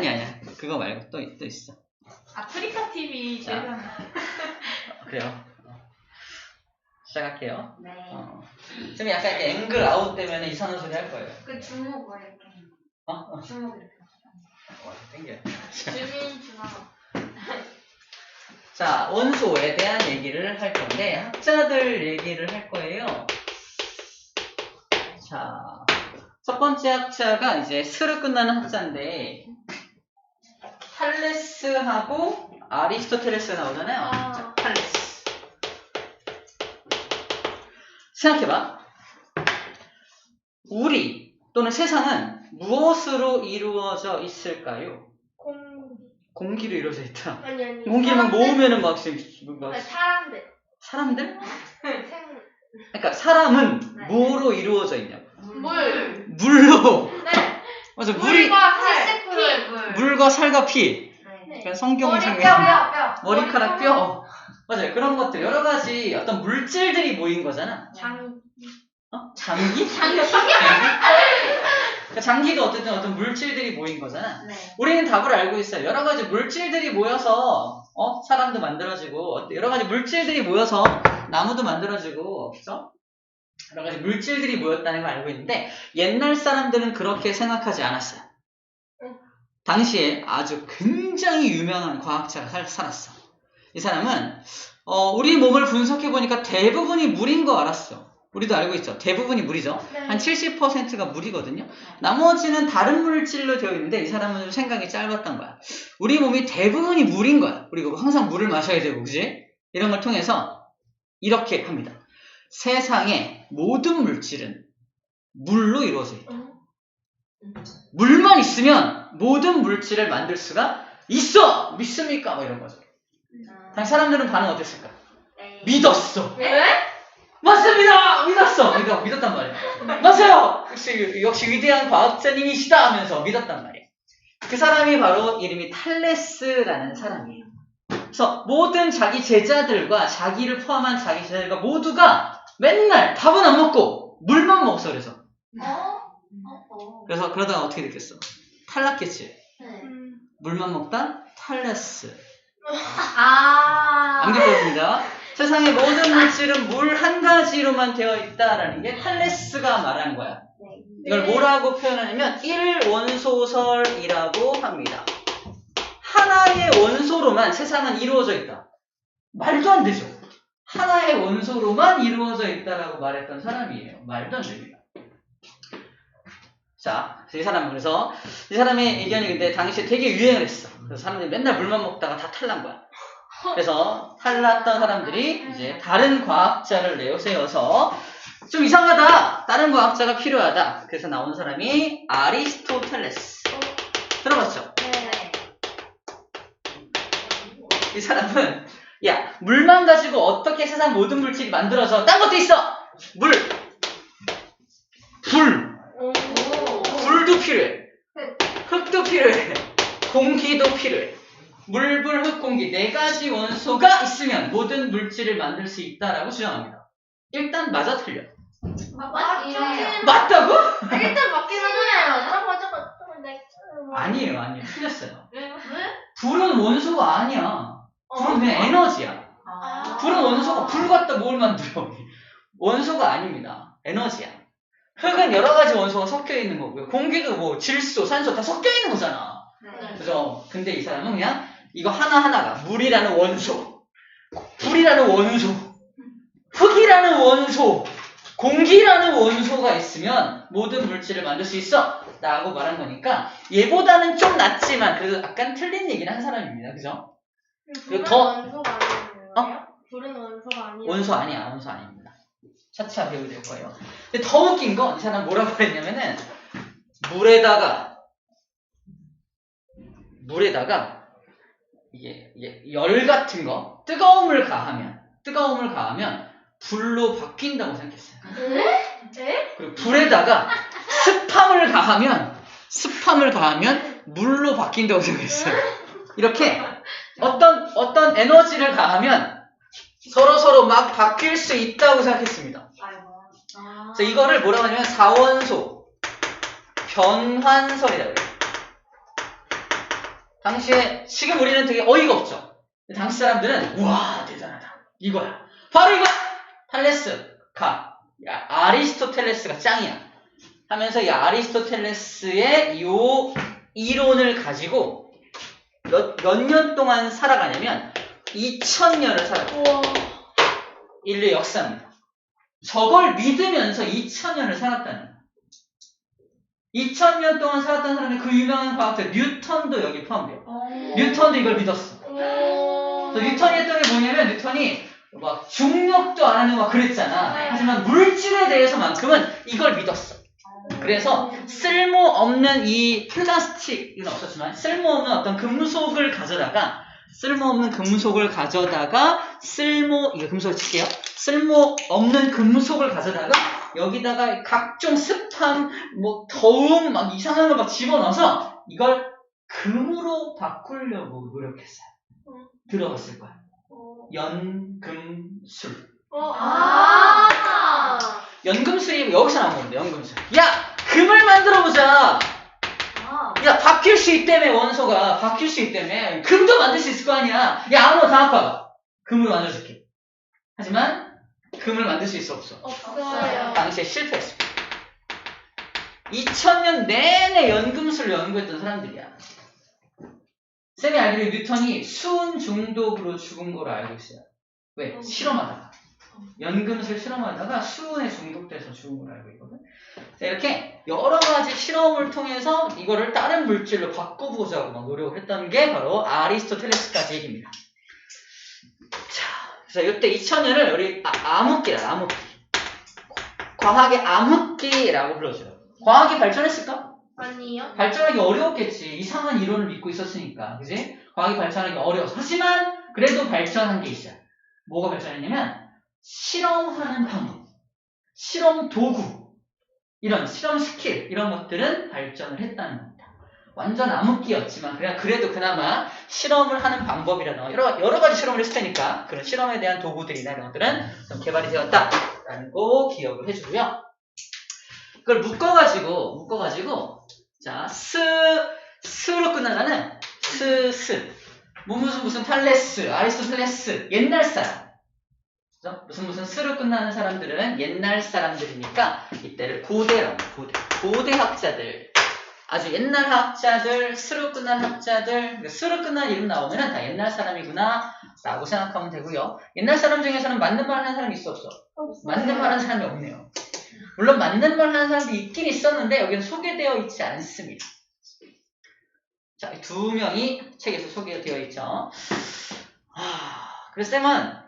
아니야. 그거 말고 또 있어. 아프리카 TV 세상. 그래요. 시작할게요. 네. 좀 약간 이렇게 앵글 아웃 되면 이상한 소리 할 거예요. 그 주목 뭐 이렇게. 주목 이렇게. 땡겨. 주민 주목. 자, 원소에 대한 얘기를 할 건데 학자들 얘기를 할 거예요. 자, 첫 번째 학자가 이제 스로 끝나는 학자인데 탈레스하고 아리스토텔레스 나오잖아요. 자, 탈레스. 생각해봐. 우리 또는 세상은 무엇으로 이루어져 있을까요? 공기로 이루어져 있다. 아니. 공기만 모으면은 막 사람들. 사람들? 생. 그러니까 사람은 네. 뭐로 이루어져 있냐고. 네. 물로. 맞아. 물과 살. 물. 물과 살과 피. 네. 그러니까 성경을 머리, 생각해. 뼈. 머리카락, 뼈. 맞아요. 그런 것들 여러 가지 어떤 물질들이 모인 거잖아. 장기? 그러니까 장기도 어쨌든 어떤 물질들이 모인 거잖아. 네. 우리는 답을 알고 있어요. 여러 가지 물질들이 모여서 사람도 만들어지고 여러 가지 물질들이 모여서 나무도 만들어지고 그죠? 여러 가지 물질들이 모였다는 걸 알고 있는데 옛날 사람들은 그렇게 생각하지 않았어요. 당시에 아주 굉장히 유명한 과학자가 살았어. 이 사람은 우리 몸을 분석해보니까 대부분이 물인 거 알았어. 우리도 알고 있죠. 대부분이 물이죠. 네. 한 70%가 물이거든요. 나머지는 다른 물질로 되어 있는데 이 사람은 좀 생각이 짧았던 거야. 우리 몸이 대부분이 물인 거야. 그리고 항상 물을 마셔야 되고 그지? 이런 걸 통해서 이렇게 합니다. 세상의 모든 물질은 물로 이루어져 있다. 물만 있으면 모든 물질을 만들 수가 있어! 믿습니까? 뭐 이런 거죠. 사람들은 반응 어땠을까? 네. 믿었어! 네? 맞습니다! 믿었어! 믿었단 말이야. 맞아요! 역시 위대한 과학자님이시다 하면서 믿었단 말이야. 그 사람이 바로 이름이 탈레스라는 사람이에요. 그래서 모든 자기 제자들과 자기를 포함한 자기 제자들과 모두가 맨날 밥은 안 먹고 물만 먹었어 그래서. 그래서 그러다가 어떻게 됐겠어? 탈락했지. 네. 물만 먹다 탈레스. 아. 암기했습니다. 세상의 모든 물질은 물 한 가지로만 되어 있다라는 게 탈레스가 말한 거야. 네. 이걸 뭐라고 표현하냐면 1원소설이라고 합니다. 하나의 원소로만 세상은 이루어져 있다. 말도 안 되죠. 하나의 원소로만 이루어져 있다라고 말했던 사람이에요. 말도 안 됩니다. 자, 이 사람은 그래서 이 사람의 의견이 근데 당시에 되게 유행을 했어. 그래서 사람들이 맨날 물만 먹다가 다 탈난 거야. 그래서 탈났던 사람들이 이제 다른 과학자를 내세워서 좀 이상하다. 다른 과학자가 필요하다. 그래서 나온 사람이 아리스토텔레스. 들어봤죠? 네. 이 사람은 야 물만 가지고 어떻게 세상 모든 물질이 만들어져? 딴 것도 있어. 물, 불, 불도 필요해. 흙도 필요해. 공기도 필요해. 물, 불, 흙, 공기 네 가지 원소가 있으면 모든 물질을 만들 수 있다라고 주장합니다. 일단 맞아 틀려. 맞다고? 일단 맞긴 하네요. 아니에요. 틀렸어요. 왜? 불은 원소가 아니야. 불은 그냥 에너지야. 불은 원소가 불 갖다 뭘 만들어? 원소가 아닙니다. 에너지야. 흙은 여러 가지 원소가 섞여 있는 거고요. 공기도 뭐 질소, 산소 다 섞여 있는 거잖아. 네. 그죠? 근데 이 사람은 그냥 이거 하나하나가 물이라는 원소, 불이라는 원소, 흙이라는 원소, 공기라는 원소가 있으면 모든 물질을 만들 수 있어! 라고 말한 거니까 얘보다는 좀 낫지만 그래도 약간 틀린 얘기는 한 사람입니다. 그죠? 불은 더- 원소가 아니에요? 불은 원소가 아니에요? 원소 아닙니다. 차차 배우게 될 거예요. 근데 더 웃긴 건 이 사람 뭐라고 했냐면은 물에다가 이게 열 같은 거 뜨거움을 가하면 불로 바뀐다고 생각했어요. 네? 그리고 불에다가 습함을 가하면 물로 바뀐다고 생각했어요. 이렇게 어떤 에너지를 가하면 서로 막 바뀔 수 있다고 생각했습니다. 그래서 이거를 뭐라고 하냐면 사원소 변환설이라고 해요. 당시에 지금 우리는 되게 어이가 없죠. 당시 사람들은 우와 대단하다 이거야. 바로 이거 탈레스가 아리스토텔레스가 짱이야 하면서 이 아리스토텔레스의 요 이론을 가지고 몇 년 동안 살아가냐면 2000년을 살았고 우와. 인류 역사입니다. 저걸 믿으면서 2000년을 살았다는 거예요. 2000년 동안 살았던 사람이 그 유명한 과학자 뉴턴도 여기 포함돼요. 뉴턴도 이걸 믿었어. 그래서 뉴턴이 했던 게 뭐냐면 뉴턴이 막 중력도 안 하는 막 그랬잖아. 네. 하지만 물질에 대해서만큼은 이걸 믿었어. 그래서 쓸모없는 이 플라스틱은 없었지만 쓸모없는 어떤 금속을 가져다가 이거 금속을 칠게요. 쓸모없는 금속을 가져다가 여기다가 각종 습함, 뭐 더움, 막 이상한 걸 막 집어넣어서 이걸 금으로 바꾸려고 노력했어요. 들어봤을 거야. 연금술. 연금술이 여기서 나온 건데, 연금술. 야! 금을 만들어보자! 야, 바뀔 수 있다며, 원소가. 바뀔 수 있다며. 금도 만들 수 있을 거 아니야. 야, 아무나 다 갖고 와봐. 금으로 만들어줄게. 하지만, 금을 만들 수 있어, 없어? 없어요. 당시에 실패했습니다. 2000년 내내 연금술 연구했던 사람들이야. 쌤이 알기로 뉴턴이 수은 중독으로 죽은 걸로 알고 있어요. 왜? 실험하다가. 연금술 실험하다가 수은에 중독돼서 죽은 걸로 알고 있거든. 자, 이렇게 여러 가지 실험을 통해서 이거를 다른 물질로 바꿔보자고 막 노력을 했던 게 바로 아리스토텔레스까지 얘기입니다. 자, 그래서 이때 2000년을 우리 암흑기라, 암흑기. 과학의 암흑기라고 불러줘요. 과학이 발전했을까? 아니요. 발전하기 어려웠겠지. 이상한 이론을 믿고 있었으니까. 그지? 과학이 발전하기 어려워서. 하지만 그래도 발전한 게 있어요. 뭐가 발전했냐면 실험하는 방법, 실험 도구, 이런 실험 스킬 이런 것들은 발전을 했다는 겁니다. 완전 암흑기였지만 그래도 그나마 실험을 하는 방법이라든가 여러 가지 실험을 했을 테니까 그런 실험에 대한 도구들이나 이런 것들은 좀 개발이 되었다라는 거 기억을 해주고요. 그걸 묶어가지고 자 스로 끝나가는 무슨 탈레스, 아리스토텔레스 옛날 사람. 무슨 스로 끝나는 사람들은 옛날 사람들이니까 이때를 고대라고 고대학자들, 아주 옛날 학자들, 스로 끝난 학자들, 스로 끝난 이름 나오면은 다 옛날 사람이구나 라고 생각하면 되고요. 옛날 사람 중에서는 맞는 말 하는 사람이 있어 없어? 맞는 말 하는 사람이 없네요. 물론 맞는 말 하는 사람도 있긴 있었는데 여기는 소개되어 있지 않습니다. 자, 두 명이 책에서 소개되어 있죠. 그래서 쌤은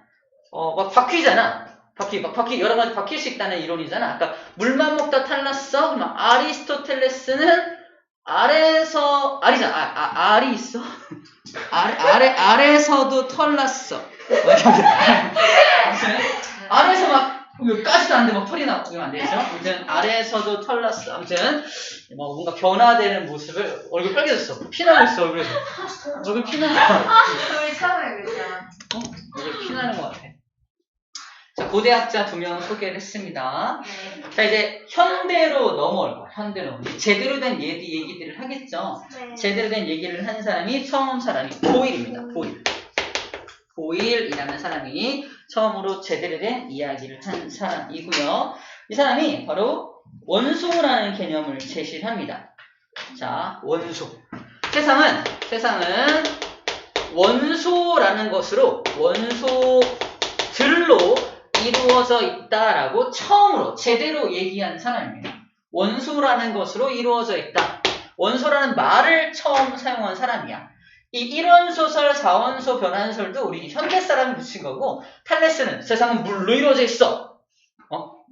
막 바뀌잖아. 바퀴 여러 가지 바뀔 수 있다는 이론이잖아. 아까 물만 먹다 탈났어. 그러면 아리스토텔레스는 아래서 알이 있어. 아래서도 털났어. 아래서 막 까지도 않는데 막 털이 나고 그러면 안 되죠. 아무튼 아래에서도 털났어. 아무튼 뭔가 변화되는 모습을 얼굴 빨개졌어. 피나고 있어 얼굴에서. 얼굴 피나는 우리 처음에 그랬잖아. 얼굴 피나는 것 같아. 자, 고대학자 2명 소개를 했습니다. 네. 자, 이제 현대로 넘어올 거야. 현대로. 제대로 된 얘기들을 하겠죠. 네. 제대로 된 얘기를 한 사람이 처음 사람이 보일입니다. 보일이라는 사람이 처음으로 제대로 된 이야기를 한 사람이고요. 이 사람이 바로 원소라는 개념을 제시를 합니다. 자, 원소. 세상은 원소라는 것으로 원소들로 이루어져 있다라고 처음으로 제대로 얘기한 사람입니다. 원소라는 것으로 이루어져 있다. 원소라는 말을 처음 사용한 사람이야. 이 1원소설, 4원소 변환설도 우리 현대 사람이 붙인 거고, 탈레스는 세상은 물로 이루어져 있어.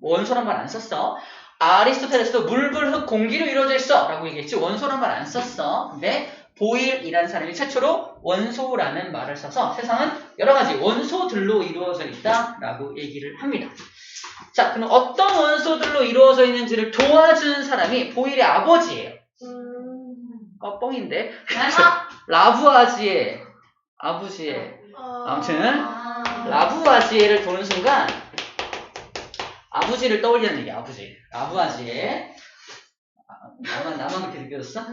원소란 말 안 썼어. 아리스토텔레스도 물, 불, 흙, 공기로 이루어져 있어 라고 얘기했지 원소란 말 안 썼어. 근데 보일이라는 사람이 최초로 원소라는 말을 써서 세상은 여러 가지 원소들로 이루어져 있다 라고 얘기를 합니다. 자, 그럼 어떤 원소들로 이루어져 있는지를 도와준 사람이 보일의 아버지예요. 뻥인데. 라부아지에 아버지의 아무튼 라부아지에를 보는 순간 아버지를 떠올리는 얘기야. 아버지 라부아지에 나만 그렇게 느껴졌어?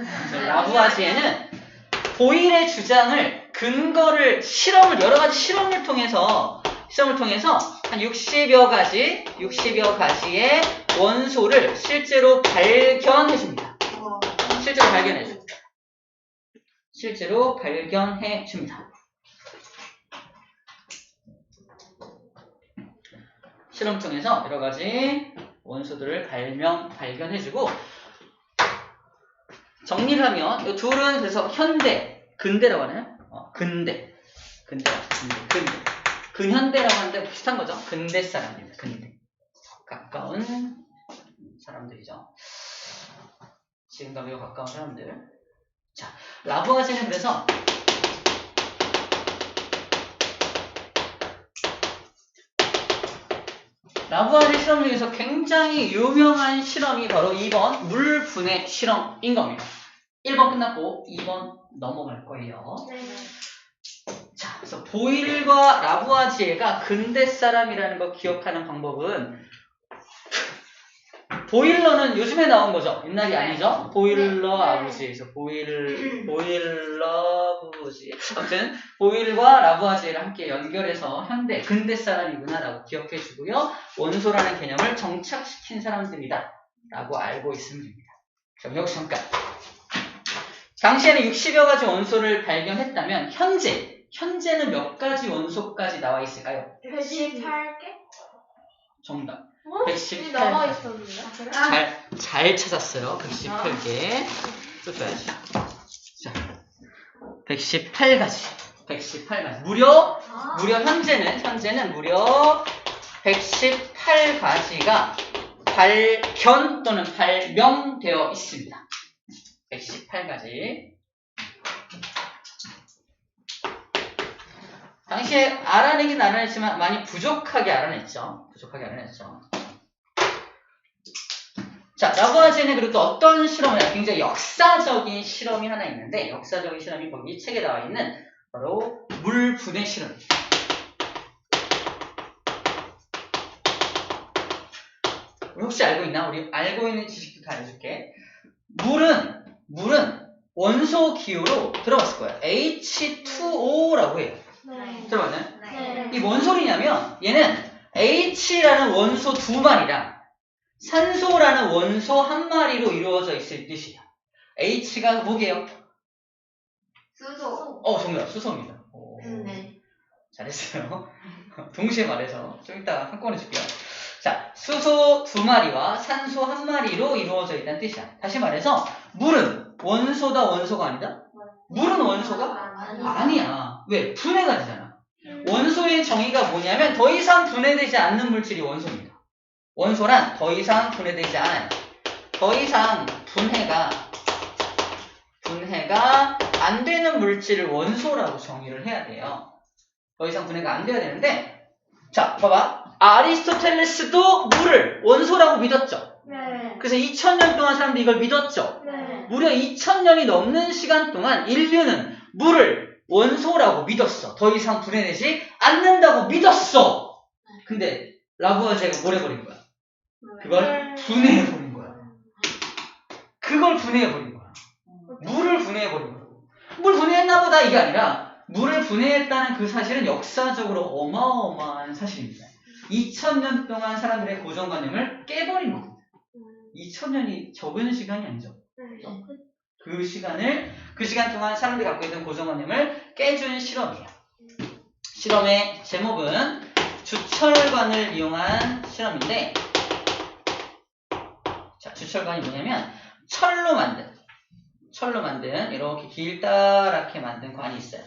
라부아지에는 보일의 주장을 근거를 여러 가지 실험을 통해서 한 60여 가지의 원소를 실제로 발견해 줍니다. 실제로 발견해 줍니다. 실험 통해서 여러 가지 원소들을 발견해주고, 정리를 하면 이 둘은 그래서 근대라고 하나요? 근현대라고 하는데 비슷한 거죠. 근대 사람입니다. 근대. 가까운 사람들이죠. 지금과 매우 가까운 사람들. 자, 라부아제는 그래서 라부아제 실험 중에서 굉장히 유명한 실험이 바로 2번 물분해 실험인 겁니다. 1번 끝났고 2번 넘어갈 거예요. 네. 자, 그래서 보일과 라부아지에가 근대 사람이라는 거 기억하는 방법은, 보일러는 요즘에 나온 거죠. 옛날이 아니죠. 보일러 네. 아버지에서 보일러 아버지. 아무튼 보일과 라부아지에를 함께 연결해서 근대 사람이구나라고 기억해 주고요. 원소라는 개념을 정착시킨 사람들이다 라고 알고 있으면 됩니다. 자, 여기서 잠깐. 당시에는 60여 가지 원소를 발견했다면 현재는 몇 가지 원소까지 나와 있을까요? 118개? 정답. 어? 118. 남아 있었는데. 잘 찾았어요. 118개. 써줘야지. 자, 118가지. 무려 현재는 무려 118가지가 발견 또는 발명되어 있습니다. 118가지. 당시에 알아내긴 알아냈지만 많이 부족하게 알아냈죠. 자, 라부아제는 그리고 또 어떤 실험을 해요? 굉장히 역사적인 실험이 하나 있는데, 역사적인 실험이 거기 책에 나와 있는 바로 물분해 실험입니다. 우리 혹시 알고 있나? 우리 알고 있는 지식부터 알려줄게. 물은 원소 기호로 들어봤을 거예요. H2O라고 해요. 네. 들어봤나요? 네. 이게 뭔 소리냐면, 얘는 H라는 원소 2마리랑 산소라는 원소 1마리로 이루어져 있을 뜻이에요. H가 뭐게요? 수소. 정답. 수소입니다. 네. 잘했어요. 동시에 말해서 좀 이따가 한꺼번에 줄게요. 자, 수소 2마리와 산소 1마리로 이루어져 있다는 뜻이야. 다시 말해서 물은 원소다, 원소가 아니다? 물은 원소가? 아니야. 왜? 분해가 되잖아. 원소의 정의가 뭐냐면 더 이상 분해되지 않는 물질이 원소입니다. 원소란 더 이상 분해되지 않아요. 더 이상 분해가 안 되는 물질을 원소라고 정의를 해야 돼요. 더 이상 분해가 안 돼야 되는데, 자, 봐봐. 아리스토텔레스도 물을 원소라고 믿었죠. 네. 그래서 2000년 동안 사람들이 이걸 믿었죠. 네. 무려 2000년이 넘는 시간 동안 인류는 물을 원소라고 믿었어. 더 이상 분해되지 않는다고 믿었어. 근데 라부아제가 뭘 해버린 거야? 그걸 분해해버린 거야. 물을 분해해버린 거야. 물 분해했나 보다 이게 아니라, 물을 분해했다는 그 사실은 역사적으로 어마어마한 사실입니다. 2000년 동안 사람들의 고정관념을 깨버린 겁니다. 2000년이 적은 시간이 아니죠. 그 시간 동안 사람들이 갖고 있는 고정관념을 깨준 실험이에요. 실험의 제목은 주철관을 이용한 실험인데, 자, 주철관이 뭐냐면 철로 만든 이렇게 길다랗게 만든 관이 있어요.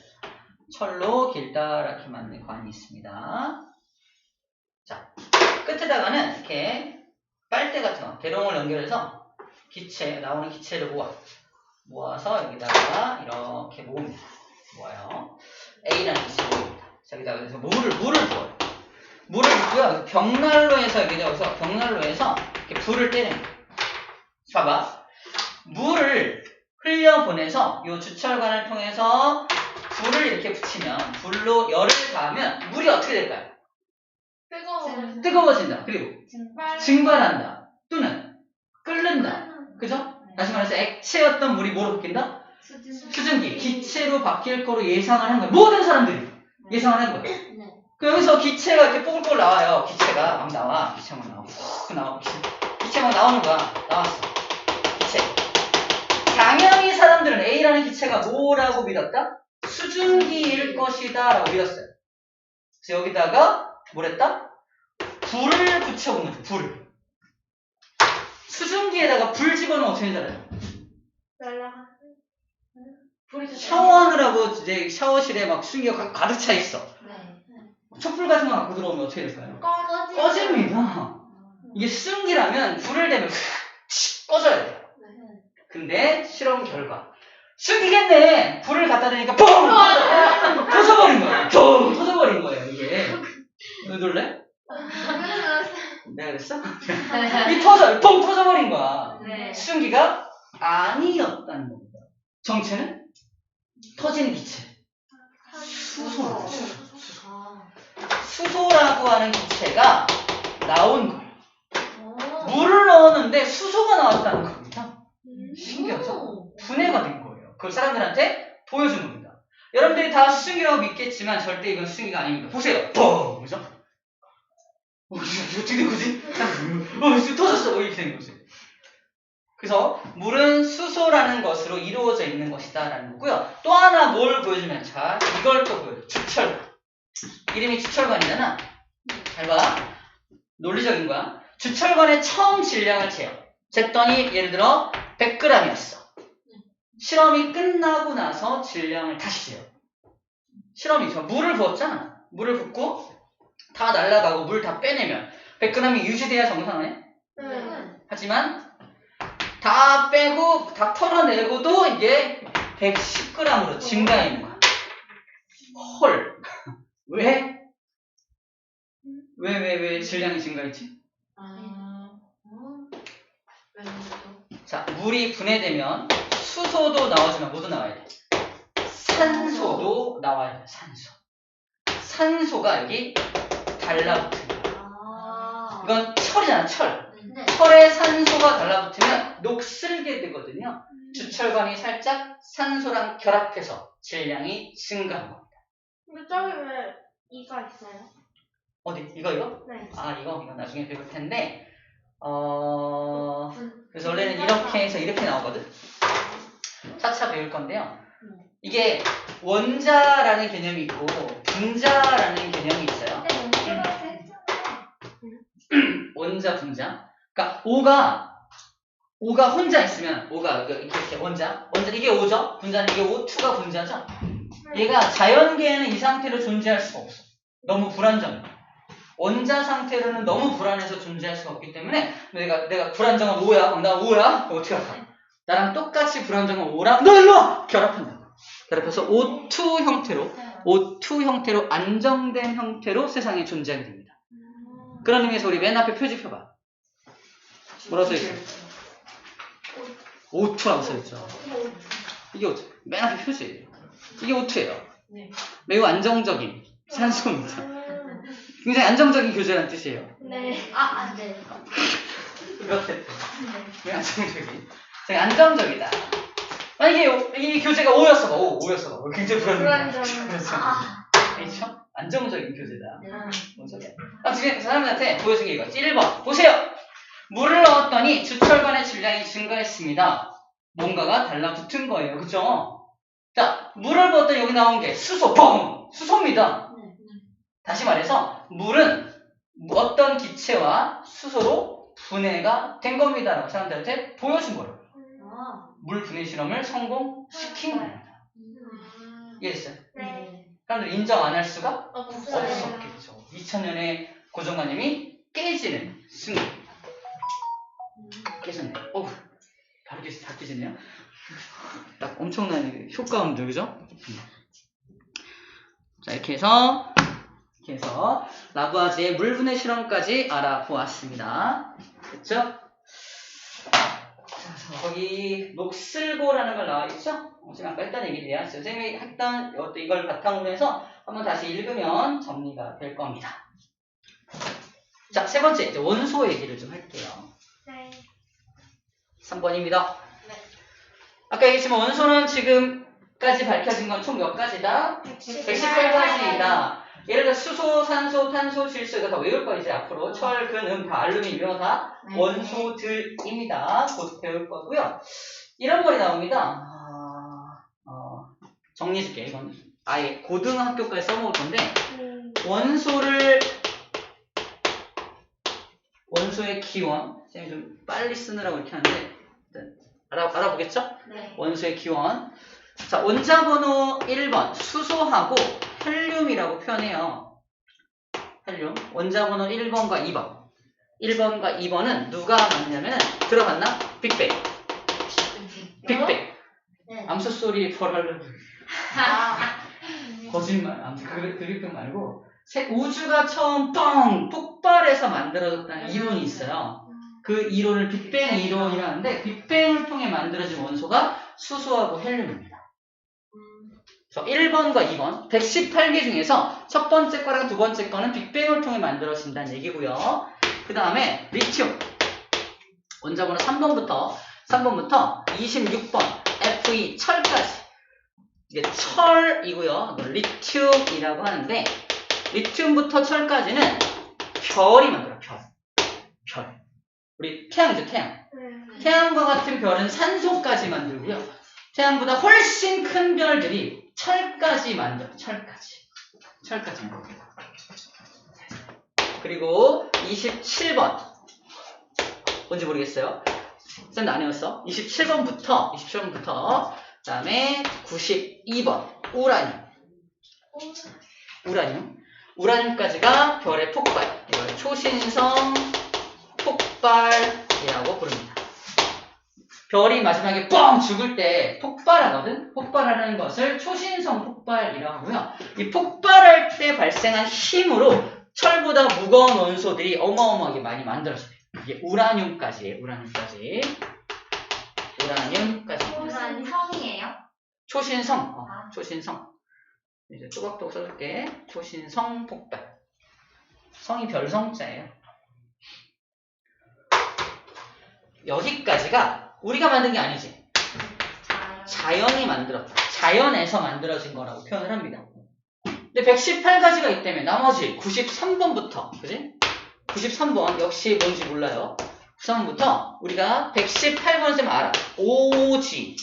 철로 길다랗게 만든 관이 있습니다. 자, 끝에다가는 이렇게 빨대 같은 거, 대롱을 연결해서 나오는 기체를 모아서 여기다가 이렇게 모아요. A라는 기체를 모읍니다. 자, 여기다가 그래서 물을 부어요. 물을 붓고요. 벽난로에서 이렇게 불을 때립니다. 봐봐. 물을 흘려보내서 이 주철관을 통해서 불을 이렇게 붙이면, 불로 열을 가하면 물이 어떻게 될까요? 뜨거워진다. 그리고 증발한다. 또는 끓는다. 그죠? 다시 말해서 액체였던 물이 뭐로 바뀐다? 수증기. 기체로 바뀔 거로 예상을 한 거예요. 모든 사람들이 예상을 한 거예요. 네. 그 여기서 기체가 이렇게 뽀글뽀글 나와요. 기체가 막 나와. 기체 막 나오고 훅 나오고 기체 막 나오는 거야. 나왔어. 기체. 당연히 사람들은 A라는 기체가 뭐라고 믿었다? 수증기일 것이다 라고 믿었어요. 그래서 여기다가 뭐랬다? 불을 붙여본 거죠. 불을. 수증기에다가 불 집어넣으면 어떻게 되잖아요. 날라가. 샤워하느라고 이제 샤워실에 막 수증기가 가득 차 있어. 네. 촛불 같은 거 갖고 들어오면 어떻게 될까요? 꺼지. 꺼집니다. 이게 수증기라면 불을 대면 꺼져야 돼요. 근데 실험 결과 수증기겠네. 불을 갖다 대니까 뻥! 터져버린 거예요. 뻥! 터져버린 거예요. 이게. 왜 놀래? 내가 그랬어? 이 뻥! 터져버린 거야. 네. 수증기가 아니었다는 겁니다. 정체는 터지는 기체. 수소라고. 수소라고 하는 기체가 나온 거예요. 물을 넣었는데 수소가 나왔다는 겁니다. 신기하죠? 분해가 된 거예요. 그걸 사람들한테 보여준 겁니다. 여러분들이 다 수증기라고 믿겠지만 절대 이건 수증기가 아닙니다. 보세요. 뻥! 그죠? 어떻게 된 거지? 터졌어. 이렇게 된 거지. 그래서 물은 수소라는 것으로 이루어져 있는 것이다 라는 거고요. 또 하나 뭘 보여주면 자 이걸 또 보여줘. 주철관. 이름이 주철관이잖아. 잘 봐. 논리적인 거야. 주철관의 처음 질량을 쟀더니 예를 들어 100g이었어. 실험이 끝나고 나서 질량을 다시 재요. 실험이죠. 물을 부었잖아. 물을 붓고 다 날아가고 물 다 빼내면 100g이 유지돼야 정상 아니야? 하지만 다 빼고 다 털어내고도 이게 110g으로 증가하는 거야. 헐. 왜? 왜 질량이 증가했지? 자, 물이 분해되면 수소도 나오지만 뭐도 나와야 돼? 산소도 나와야 돼. 산소가 여기 달라붙은 거야. 이건 철이잖아, 철. 철에 산소가 달라붙으면 녹슬게 되거든요. 주철관이 살짝 산소랑 결합해서 질량이 증가한 겁니다. 근데 저기 왜 이가 있어요? 어디? 이거? 네. 아, 이거 나중에 배울 텐데, 그래서 원래는 이렇게 해서 이렇게 나오거든? 차차 배울 건데요. 이게 원자라는 개념이 있고, 분자라는 개념이 있어요. 원자, 분자. 그러니까 O가 혼자 있으면, O가 이렇게 원자, 이게 O죠? 분자는 이게 O2가 분자죠? 얘가 자연계에는 이 상태로 존재할 수가 없어. 너무 불안정해. 원자 상태로는 너무 불안해서 존재할 수가 없기 때문에 내가 불안정한 O야. 나 O야? 어떻게 할까? 나랑 똑같이 불안정한 O랑 너 일로 와! 결합한다고. 결합해서 O2 형태로 안정된 형태로 세상에 존재하게 됩니다. 그런 의미에서 우리 맨 앞에 표지 펴봐. 뭐라고 써있어요? O2라고 써있죠. 이게 O2. 맨 앞에 표지. 이게 O2예요. 매우 안정적인 산소입니다. 굉장히 안정적인 교재라는 뜻이에요. 네. 안 돼. 이렇게. 왜 안정적인? 되게 안정적이다. 만약에 이 교재가 O였어 봐. O였어 봐. 굉장히 불안정해. 그렇죠? 안정적인 교재다. 뭔 소리야. 지금 사람들한테 보여준 게 이거지. 1번. 보세요. 물을 넣었더니 주철관의 질량이 증가했습니다. 뭔가가 달라붙은 거예요. 그쵸? 자, 물을 부었더니 여기 나온 게 수소. 뻥! 수소입니다. 다시 말해서 물은 어떤 기체와 수소로 분해가 된 겁니다. 라고 사람들한테 보여준 거예요. 물 분해 실험을 성공시킨 겁니다. 이해됐어요? 네. 사람들 인정 안 할 수가 없어요. 없었겠죠. 2000년에 고정관념이 깨지는 순간. 깨졌네. 어우, 바로 다 깨지네요. 딱 엄청난 효과음들, 그죠? 자, 이렇게 해서 라구아지의 물분해 실험까지 알아보았습니다. 됐죠? 자, 거기 녹슬고라는 걸 나와있죠? 제가 아까 했던 얘기들이야. 선생님이 했던 이걸 바탕으로 해서 한번 다시 읽으면 정리가 될 겁니다. 자, 세 번째 이제 원소 얘기를 좀 할게요. 네. 3번입니다. 아까 얘기했지만 원소는 지금까지 밝혀진 건 총 몇 가지다? 118가지이다. 예를 들어 수소, 산소, 탄소, 질소 이거 다 외울 거 이제 앞으로 철, 근, 음 다 알루미늄 이런 거 다 원소들입니다. 곧 배울 거고요. 이런 말이 나옵니다. 정리해줄게. 이건 아예 고등학교까지 써먹을 건데 원소의 기원. 쌤이 좀 빨리 쓰느라고 이렇게 하는데 일단 알아보겠죠? 네. 원소의 기원. 자, 원자 번호 1번 수소하고 헬륨이라고 표현해요. 헬륨. 원자 번호 1번과 2번. 1번과 2번은 누가 맞냐면 들어봤나? 빅뱅. 빅뱅. 네. 암소소리 벌하려고 거짓말. 아무튼 그 빅뱅 말고 우주가 처음 뻥 폭발해서 만들어졌다는 이론이 있어요. 그 이론을 빅뱅 이론이라는데 빅뱅을 통해 만들어진 원소가 수소하고 헬륨입니다. 그래서 1번과 2번 118개 중에서 첫 번째 거랑 두 번째 거는 빅뱅을 통해 만들어진다는 얘기고요. 그 다음에 리튬 원자번호 3번부터 26번 Fe 철까지 이게 철이고요. 리튬이라고 하는데 리튬부터 철까지는 별이 만들어요. 별. 우리 태양이죠, 태양. 태양과 같은 별은 산소까지 만들고요. 태양보다 훨씬 큰 별들이 철까지 만들어요. 철까지 만들어요. 그리고 27번. 뭔지 모르겠어요. 쌤도 안 외웠어. 27번부터 그 다음에 92번 우라늄까지가 별의 폭발. 이걸 초신성 폭발이라고 부릅니다. 별이 마지막에 뻥 죽을 때 폭발하거든. 폭발하는 것을 초신성 폭발이라고 하고요. 이 폭발할 때 발생한 힘으로 철보다 무거운 원소들이 어마어마하게 많이 만들어져요. 이게 우라늄까지예요. 우라늄까지. 무슨 성이에요? 초신성. 초신성. 이제 또박또박 써줄게. 초신성 폭발. 성이 별성자예요. 여기까지가 우리가 만든 게 아니지. 자연이 만들었다. 자연에서 만들어진 거라고 표현을 합니다. 근데 118가지가 있다며 나머지 93번부터 그지? 93번 역시 뭔지 몰라요. 93번부터 우리가 118번 쓰면 알아. 오지.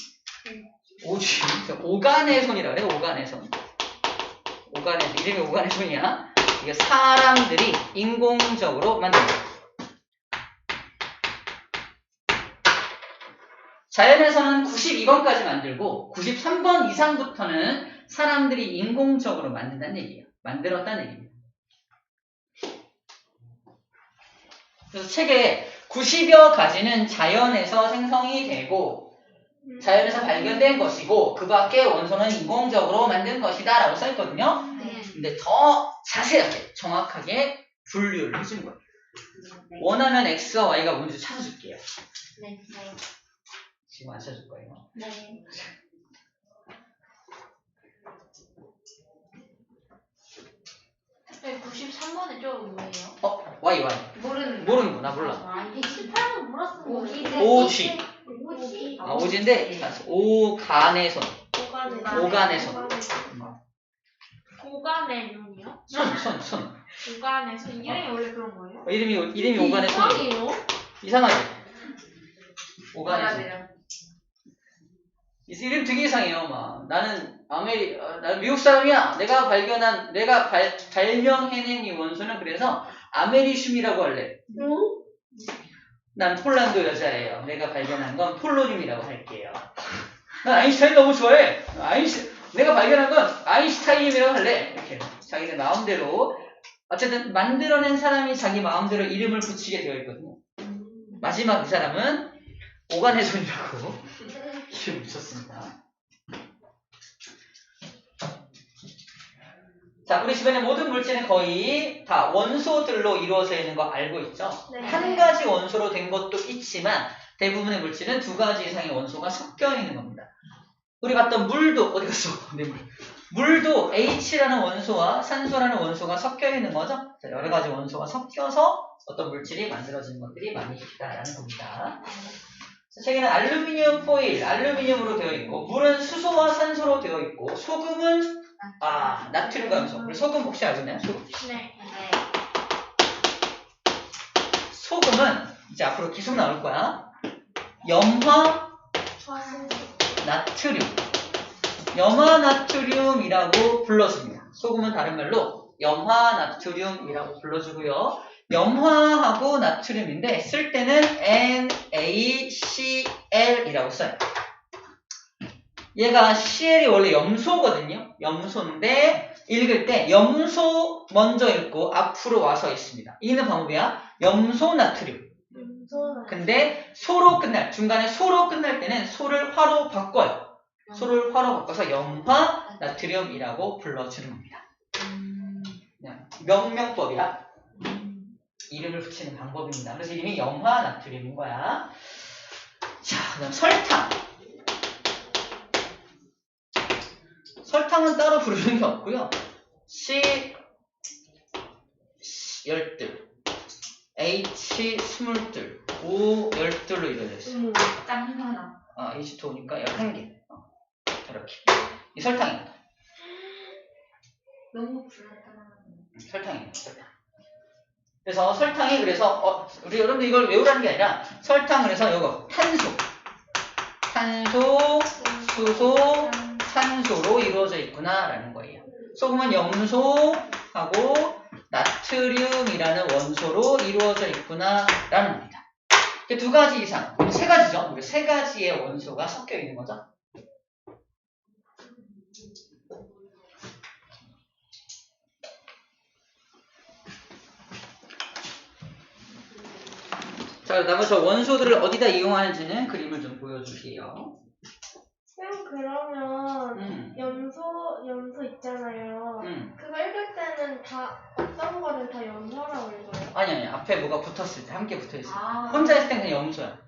오간의 손이라고 그래. 오간의 손. 이름이 오간의 손이야. 이게 사람들이 인공적으로 만든 거야. 자연에서는 92번까지 만들고 93번 이상부터는 사람들이 인공적으로 만든다는 얘기예요. 만들었다는 얘기입니다. 그래서 책에 90여 가지는 자연에서 생성이 되고 자연에서 발견된 것이고 그 밖에 원소는 인공적으로 만든 것이다 라고 써있거든요. 근데 더 자세하게 정확하게 분류를 해준 거예요. 원하면 X와 Y가 뭔지 찾아줄게요. 네. 지금 안 찾을 거예요. 네. 네, 93번에 좀 뭐예요? Y. 모르는구나, 몰라. 118번 몰랐어. 오지. 오지? 오지인데, 오간의 손. 오간의 손. 고간의 눈이요? 손. 고간의 손. 이름이 원래 그런 거예요? 이름이 오간의 손이에요. 이상해요? 이상하지? 오간의 손. 이름 되게 이상해요, 막. 나는 미국 사람이야. 내가 발명해낸 이 원소는 그래서 아메리슘이라고 할래. 난 폴란드 여자예요. 내가 발견한 건 폴로늄이라고 할게요. 난 아인슈타인 너무 좋아해. 내가 발견한 건 아인슈타인이라고 할래. 이렇게 자기네 마음대로 어쨌든 만들어낸 사람이 자기 마음대로 이름을 붙이게 되어 있거든요. 마지막 이 사람은 오간의 손이라고 이름 붙였습니다. 자, 우리 주변의 모든 물질은 거의 다 원소들로 이루어져 있는 거 알고 있죠? 네. 한 가지 원소로 된 것도 있지만 대부분의 물질은 두 가지 이상의 원소가 섞여 있는 겁니다. 우리 봤던 물도 어디 갔어? 네, 물도 H라는 원소와 산소라는 원소가 섞여 있는 거죠? 자, 여러 가지 원소가 섞여서 어떤 물질이 만들어지는 것들이 많이 있다라는 겁니다. 책에는 알루미늄 포일, 알루미늄으로 되어 있고, 물은 수소와 산소로 되어 있고, 소금은 나트륨 감소. 우리 소금 혹시 알고 있나요? 소금? 네. 소금은 이제 앞으로 계속 나올 거야. 염화 나트륨. 염화 나트륨이라고 불러줍니다. 소금은 다른 말로 염화 나트륨이라고 불러주고요. 염화하고 나트륨인데 쓸 때는 NaCl이라고 써요. 얘가 Cl이 원래 염소거든요. 염소인데 읽을 때 염소 먼저 읽고 앞으로 와서 있습니다. 읽는 방법이야. 염소 나트륨. 근데 소로 끝날, 중간에 소로 끝날 때는 소를 화로 바꿔요. 소를 화로 바꿔서 염화 나트륨이라고 불러주는 겁니다. 그냥 명명법이야. 이름을 붙이는 방법입니다. 그래서 이름이 염화 나트륨인 거야. 자, 그다음 설탕. 설탕은 따로 부르는 게 없고요. 열둘, H 22, O 12로 이루어져 있어요. 짱 많아. H2O니까 11개. 이렇게. 이 설탕입니다. 너무 불안하다. 설탕입니다. 설탕. 그래서 설탕이 그래서 우리 여러분들 이걸 외우라는 게 아니라 설탕 그래서 이거 탄소, 수소, 산소로 이루어져 있구나라는 거예요. 소금은 염소하고 나트륨이라는 원소로 이루어져 있구나라는 겁니다. 두 가지 이상, 세 가지죠. 세 가지의 원소가 섞여 있는 거죠. 자, 나머지 원소들을 어디다 이용하는지는 그림을 좀 보여줄게요. 쌤 그러면 염소 있잖아요. 그거 읽을 때는 다 어떤 거는 다 염소라고 읽어요? 아니 앞에 뭐가 붙었을 때 함께 붙어있을 때 혼자 있을 때 그냥 염소야.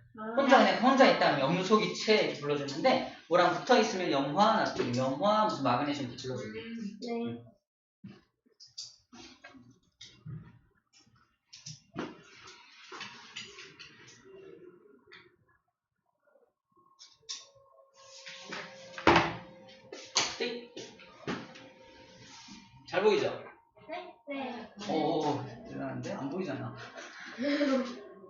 혼자 있다면 염소기체 이렇게 불러주는데 뭐랑 붙어있으면 염화, 나트륨, 염화 무슨 마그네슘 이렇게 불러줍니다. 네. 잘 보이죠? 네. 오, 대단한데? 안 보이잖아.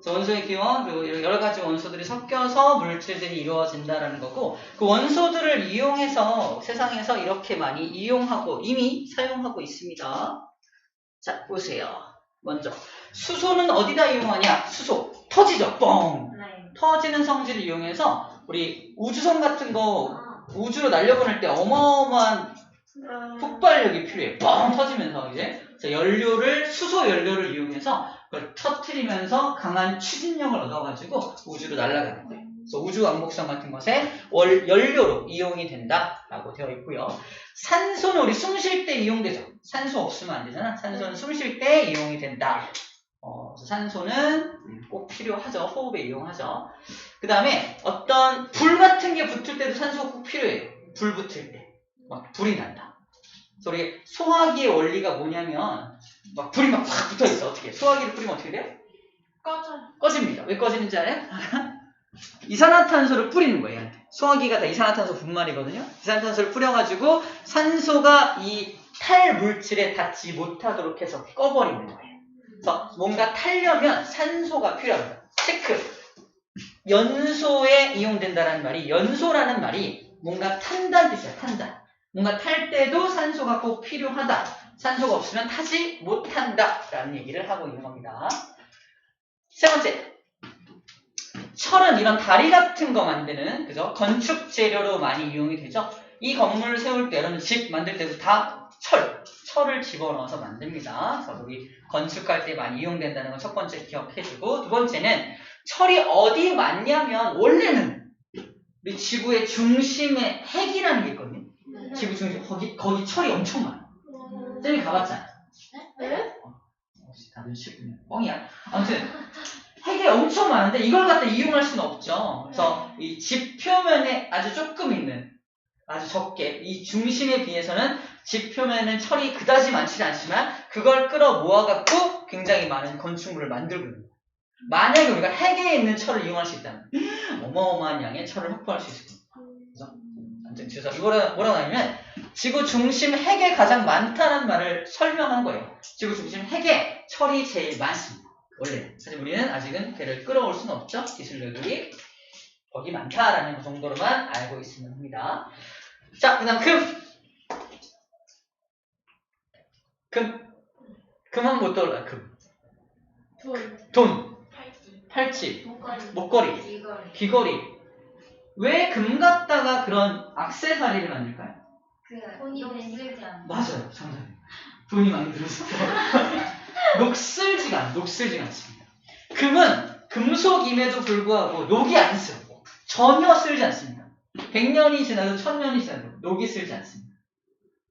원소의 기원, 그리고 여러 가지 원소들이 섞여서 물질들이 이루어진다는 거고, 그 원소들을 이용해서 세상에서 이렇게 많이 이용하고, 이미 사용하고 있습니다. 자, 보세요. 먼저, 수소는 어디다 이용하냐? 수소. 터지죠? 뻥! 네. 터지는 성질을 이용해서, 우리 우주선 같은 거, 우주로 날려보낼 때 어마어마한 폭발력이 필요해. 뻥 터지면서 이제 수소 연료를 이용해서 그걸 터트리면서 강한 추진력을 얻어가지고 우주로 날아가는 거예요. 그래서 우주 왕복선 같은 것에 연료로 이용이 된다라고 되어 있고요. 산소는 우리 숨 쉴 때 이용되죠. 산소 없으면 안 되잖아. 산소는 숨 쉴 때 이용이 된다. 그래서 산소는 꼭 필요하죠. 호흡에 이용하죠. 그 다음에 어떤 불 같은 게 붙을 때도 산소가 꼭 필요해요. 불 붙을 때. 막 불이 난다. 그래서 우리 소화기의 원리가 뭐냐면 막 불이 막 팍 붙어있어. 어떻게? 소화기를 뿌리면 어떻게 돼요? 꺼집니다. 왜 꺼지는지 알아요? 이산화탄소를 뿌리는 거예요. 소화기가 다 이산화탄소 분말이거든요. 이산화탄소를 뿌려가지고 산소가 이 탈 물질에 닿지 못하도록 해서 꺼버리는 거예요. 그래서 뭔가 타려면 산소가 필요합니다. 체크. 연소에 이용된다는 말이, 연소라는 말이 뭔가 탄다는 뜻이야. 탄다. 뭔가 탈 때도 산소가 꼭 필요하다. 산소가 없으면 타지 못한다 라는 얘기를 하고 있는 겁니다. 세 번째, 철은 이런 다리 같은 거 만드는, 그죠? 건축 재료로 많이 이용이 되죠. 이 건물을 세울 때, 이런 집 만들 때도 다 철을 집어넣어서 만듭니다. 그래서 우리 건축할 때 많이 이용된다는 건 첫 번째 기억해주고, 두 번째는 철이 어디 많냐면 원래는 우리 지구의 중심에 핵이라는 게 있거든요. 지구 중심, 거기 철이 엄청 많아. 쌤이 가봤잖아. 네? 다들 쉽군요. 뻥이야. 아무튼 핵이 엄청 많은데 이걸 갖다 이용할 수는 없죠. 그래서 이 집 표면에 아주 조금 있는, 아주 적게, 이 중심에 비해서는 집 표면에는 철이 그다지 많지 않지만 그걸 끌어 모아갖고 굉장히 많은 건축물을 만들고 있는 거예요. 만약에 우리가 핵에 있는 철을 이용할 수 있다면 어마어마한 양의 철을 확보할 수 있습니다. 그래서 뭐라고 하냐면 지구 중심 핵에 가장 많다는 말을 설명한 거예요. 지구 중심 핵에 철이 제일 많습니다. 원래. 사실 우리는 아직은 걔를 끌어올 수는 없죠. 기술력이 거기 많다라는 그 정도로만 알고 있으면 합니다. 자, 그 다음 금은 못 떠올라요. 돈, 팔찌, 목걸이, 귀걸이. 왜 금 갖다가 그런 액세서리를 만들까요? 돈이 녹슬지 않아. 맞아요. 정답이에요. 돈이 많이 들었어요. 녹슬지가 않습니다. 금은 금속임에도 불구하고 녹이 안 쓰고 전혀 쓸지 않습니다. 100년이 지나도 1000년이 지나도 녹이 쓸지 않습니다.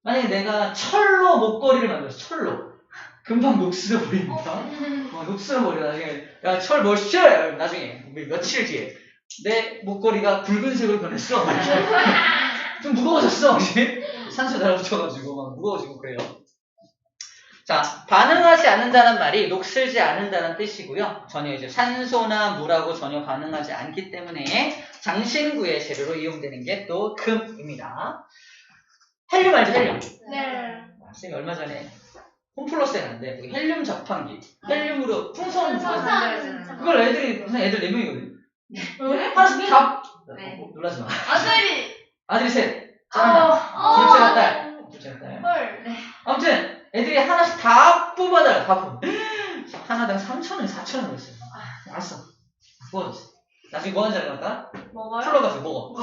만약에 내가 철로 목걸이를 만들었어. 철로. 금방 녹슬어 버립니다. 녹슬어 버려. 나중에 야, 철 멋있어. 나중에 며칠 뒤에 내 목걸이가 붉은색으로 변했어. 좀 무거워졌어. 산소 달라붙어가지고 막 무거워지고 그래요. 자, 반응하지 않는다는 말이 녹슬지 않는다는 뜻이고요. 전혀 이제 산소나 물하고 전혀 반응하지 않기 때문에 장신구의 재료로 이용되는 게 또 금입니다. 헬륨 알죠? 헬륨. 네. 선생님이 얼마 전에 홈플러스에 갔는데 헬륨 자판기, 헬륨으로 풍선 그걸 애들 4명이거든요. 하나씩 다 놀라지 마. 아들이 셋. 둘째가 딸. 헐. 아무튼 애들이 하나씩 다 뽑아달라. 다 뽑아. 하나당 3,000원, 4,000원 했어요. 알았어. 뽑아줬어. 나중에 뭐 하는지 알까? 먹어요? 풀러가지고 먹어.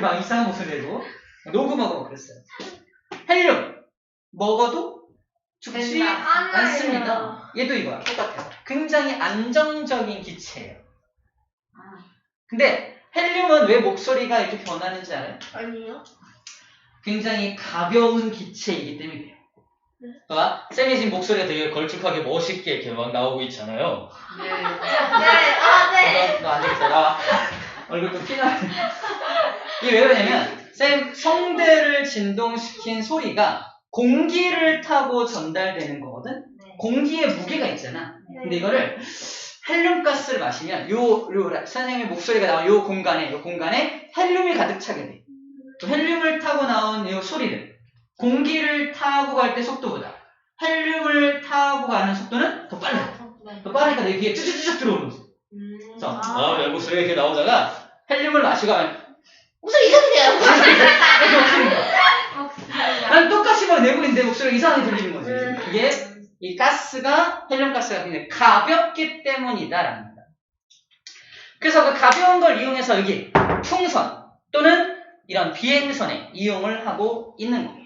막 이상한 목소리 내고 녹음하고 막 그랬어요. 헬륨 먹어도 죽지 않습니다. 얘도 이거야. 똑같아요. 굉장히 안정적인 기체예요. 근데 헬륨은 왜 목소리가 이렇게 변하는지 알아요? 아니요. 굉장히 가벼운 기체이기 때문에 그래요. 봐봐. 쌤이 지금 목소리가 되게 걸쭉하게 멋있게 이렇게 막 나오고 있잖아요. 너 안 되겠어. 나와. 얼굴도 피나. 이게 왜 그러냐면 쌤 성대를 진동시킨 소리가 공기를 타고 전달되는 거거든. 공기에 무게가 있잖아. 근데 이거를 헬륨가스를 마시면 요 선생님의 목소리가 나온 요 공간에 헬륨이 가득 차게 돼. 또 헬륨을 타고 나온 요 소리를 공기를 타고 갈 때 속도보다 헬륨을 타고 가는 속도는 더 빨라요. 더 빠르니까 내 귀에 쭈쭈쭈 들어오는 거지. 그래서 내 목소리가 이렇게 나오다가 헬륨을 마시고 하면 목소리 이상해요. 이렇게 목소리인 거야. 난 똑같이 막 내고 있는데 목소리가 이상하게 들리는 거지. 이게 이 가스가 헬륨가스가 굉장히 가볍기 때문이다라는 겁니다. 그래서 그 가벼운 걸 이용해서 여기 풍선 또는 이런 비행선에 이용을 하고 있는 거예요.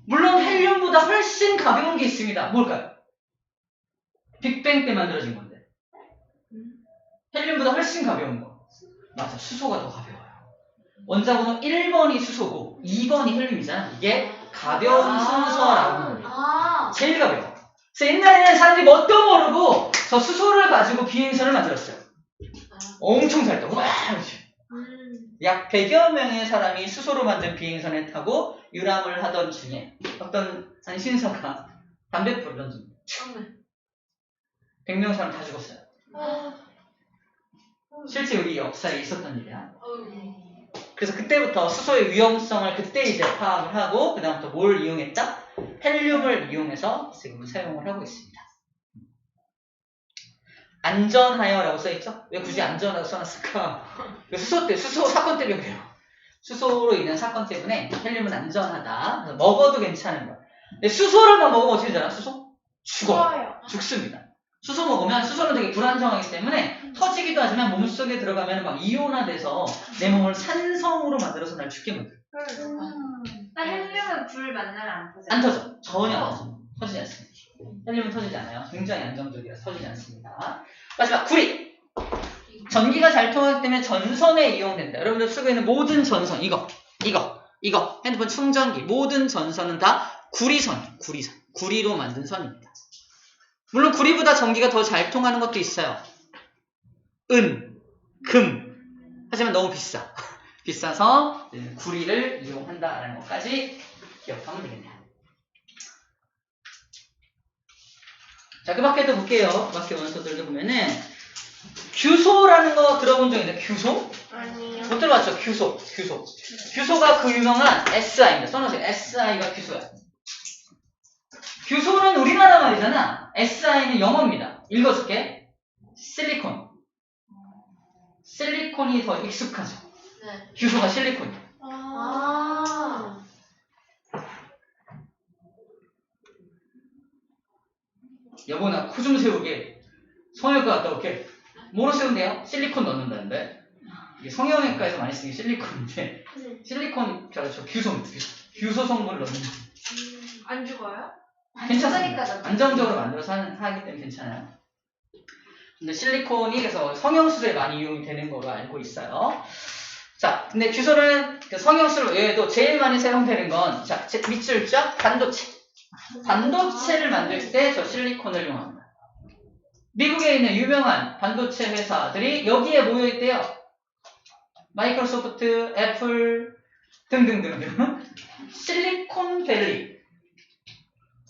물론 헬륨보다 훨씬 가벼운 게 있습니다. 뭘까요? 빅뱅 때 만들어진 건데. 헬륨보다 훨씬 가벼운 거. 맞아. 수소가 더 가벼워요. 원자번호 1번이 수소고 2번이 헬륨이잖아. 이게 가벼운 순서라고 하는 거예요. 제일 가벼워. 그래서 옛날에는 사람들이 뭣도 모르고 저 수소를 가지고 비행선을 만들었어요. 엄청 잘 떠. 약 100여 명의 사람이 수소로 만든 비행선에 타고 유람을 하던 중에 어떤 한 신사가 담배불을 던집니다. 100명 사람 다 죽었어요. 실제 우리 역사에 있었던 일이야. 그래서 그때부터 수소의 위험성을 그때 이제 파악을 하고 그 다음부터 뭘 이용했다? 헬륨을 이용해서 지금 사용을 하고 있습니다. 안전하여라고 써있죠? 왜 굳이 안전하다고 써놨을까? 수소 사건 때문에 그래요. 수소로 인한 사건 때문에 헬륨은 안전하다. 그래서 먹어도 괜찮은 거야. 근데 수소를만 먹으면 어떻게 되잖아? 수소? 죽습니다. 수소 먹으면 수소는 되게 불안정하기 때문에 터지기도 하지만 몸속에 들어가면 막 이온화돼서 내 몸을 산성으로 만들어서 날 죽게 만들어. 헬륨은 불 만나면 안 터져? 안 터져. 전혀 안 터져. 터지지 않습니다. 헬륨은 터지지 않아요. 굉장히 안정적이라서 터지지 않습니다. 마지막 구리. 전기가 잘 통하기 때문에 전선에 이용된다. 여러분들 쓰고 있는 모든 전선 이거 핸드폰 충전기 모든 전선은 다 구리로 만든 선입니다. 물론 구리보다 전기가 더 잘 통하는 것도 있어요. 금. 하지만 너무 비싸. 비싸서 구리를 이용한다라는 것까지 기억하면 되겠네요. 자, 그 밖에도 볼게요. 그 밖에 원소들도 보면은 규소라는 거 들어본 적 있나요? 규소? 아니요. 못 들어봤죠? 규소. 규소가 그 유명한 SI입니다. 써놓으세요. SI가 규소야. 규소는 우리나라 말이잖아. SI는 영어입니다. 읽어줄게. 실리콘. 실리콘이 더 익숙하죠. 네. 규소가 실리콘이야. 아. 여보 나 코 좀 세우게. 성형외과 갔다 올게. 뭐로 세운대요? 실리콘 넣는다는데. 이게 성형외과에서 많이 쓰는 게 실리콘인데 실리콘 그렇죠. 규소입니다. 규소 성분을 넣는 거. 안 죽어요? 괜찮습니다. 안정적으로 만들어서 하기 때문에 괜찮아요. 근데 실리콘이 그래서 성형수술에 많이 이용이 되는 거로 알고 있어요. 자, 근데 규소는 그 성형수술 외에도 제일 많이 사용되는 건, 자, 밑줄 쫙 반도체. 반도체를 만들 때 저 실리콘을 이용합니다. 미국에 있는 유명한 반도체 회사들이 여기에 모여있대요. 마이크로소프트, 애플 등등등등. 실리콘밸리.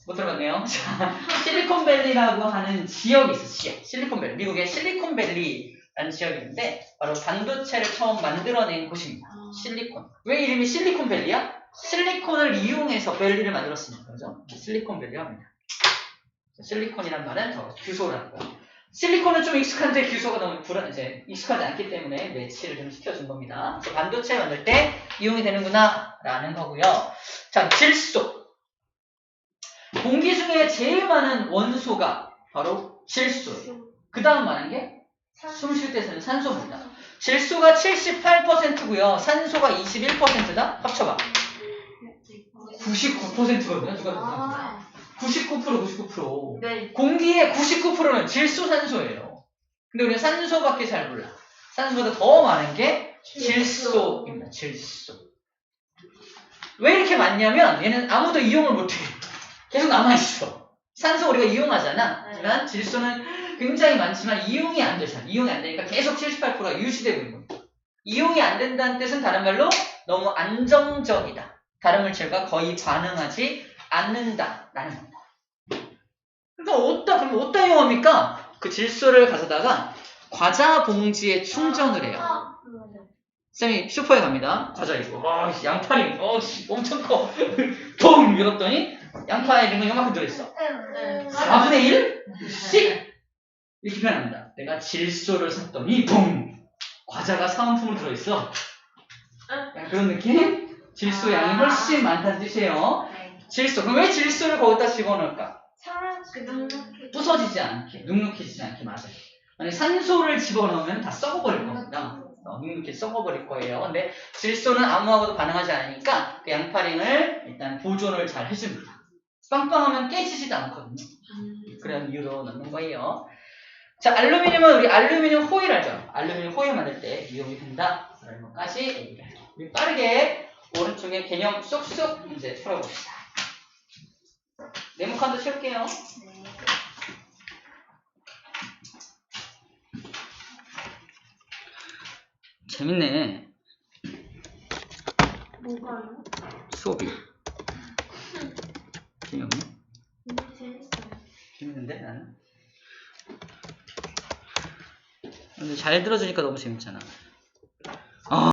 못 들어봤네요. 자, 실리콘밸리라고 하는 지역이 있어, 지역. 실리콘밸리. 미국의 실리콘밸리라는 지역이 있는데, 바로 반도체를 처음 만들어낸 곳입니다. 실리콘. 왜 이름이 실리콘밸리야? 실리콘을 이용해서 밸리를 만들었으니까, 그죠? 실리콘밸리 합니다. 실리콘이란 말은 저 규소라고. 실리콘은 좀 익숙한데 규소가 너무 이제 익숙하지 않기 때문에 매치를 좀 시켜준 겁니다. 반도체 만들 때 이용이 되는구나, 라는 거고요. 자, 질소. 공기 중에 제일 많은 원소가 바로 질소예요. 그 다음 많은 게 숨 쉴 때 쓰는 산소입니다. 질소가 78%고요. 산소가 21%다? 합쳐봐. 99%거든요. 누가 99%. 네. 공기의 99%는 질소, 산소예요. 근데 우리는 산소밖에 잘 몰라. 산소보다 더 많은 게 질소입니다. 질소. 왜 이렇게 많냐면 얘는 아무도 이용을 못해. 계속 남아있어. 산소 우리가 이용하잖아. 하지만 질소는 굉장히 많지만 이용이 안 되잖아. 이용이 안 되니까 계속 78%가 유지되고 있는 거야. 이용이 안 된다는 뜻은 다른 말로 너무 안정적이다. 다른 물질과 거의 반응하지 않는다라는 겁니다. 그러니까 그럼 어디다 이용합니까? 그 질소를 가져다가 과자 봉지에 충전을 해요. 쌤이 슈퍼에 갑니다. 과자 이거. 양파링. 엄청 커. 통! 밀었더니 양파에 있는 건 요만큼 들어있어. 4분의 1? 씩! 이렇게 표현합니다. 내가 질소를 샀더니 붕! 과자가 사은품으로 들어있어. 약간 그런 느낌? 질소 양이 훨씬 많다는 뜻이에요. 질소. 그럼 왜 질소를 거기다 집어넣을까? 부서지지 않게, 눅눅해지지 않게, 맞아요. 만약에 산소를 집어넣으면 다 썩어버릴 겁니다. 눅눅해 썩어버릴 거예요. 근데 질소는 아무하고도 반응하지 않으니까 그 양파링을 일단 보존을 잘 해줍니다. 빵빵하면 깨지지도 않거든요. 그런 이유로 넣는 거예요. 자, 알루미늄은 우리 알루미늄 호일 알죠? 알루미늄 호일 만들 때 이용이 된다. 그런 것까지 얘기를 할게요. 우리 빠르게 오른쪽에 개념 쏙쏙 문제 풀어봅시다. 네모 칸도 채울게요. 재밌네. 뭐가요? 수업이. 재미없네? 재밌어요. 재밌는데 나는? 근데 잘 들어주니까 너무 재밌잖아.